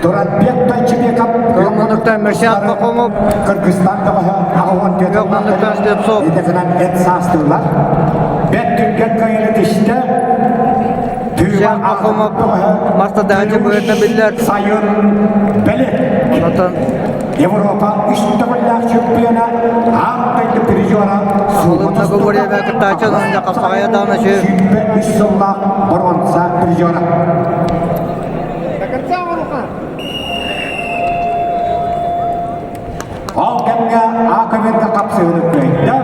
Туратбек Тайчыбеков, Коммундуктан Миршат Мақомов, Кыргызстанда ағуын Коммундуктан Степсов, едігінен әт састылар. Бәт түрген көйелетішті Миршат Мақомов, Марта Дәнчі бөйетті білдер. Сайын Бәлек. Онатан Европа үштігілләк чемпионы аңтайды призера Солында көбірі бәкір тайчан онда қапсағая даунышы. үш жыллақ бұрынса призера. Ал кәмге ақыберді қапсы өнікпейді.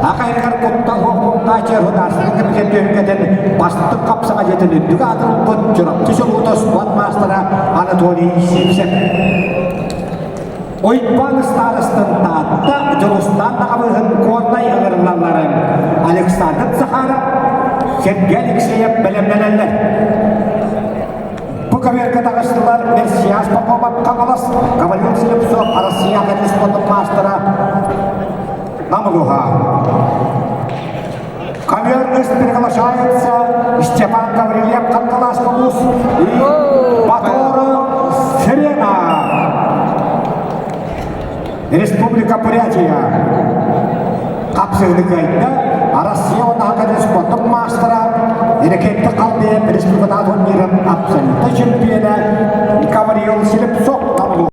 Ақайрығар құттан құқықта черударсының кімгенде үмкетін бастық қапсыға жетін үндігі адырын бұд жүріп. Түші ұтыс бұд мастыра Анатолий Сепсек. Ойтпан старыстың татта жылыстан дағабығын қордай ұғырлаларын Александр Захаров Сергей Алексеев білімленелер. Бұл көмергі дағыштылар Мерсияс Попомат Қамалас Гавалин Селепсов Россия Хадиспонның мастыра Намылуға. Ковер үст приглашается Степан Гаврилев Қанталас Комус и Батора Сирена. Республика Бурятия. Қапсығды кәйді, Россия онағы спорттың мастера, ерекетті қалды республикада турнирін абсолютті чемпионы Гавриил Селепсов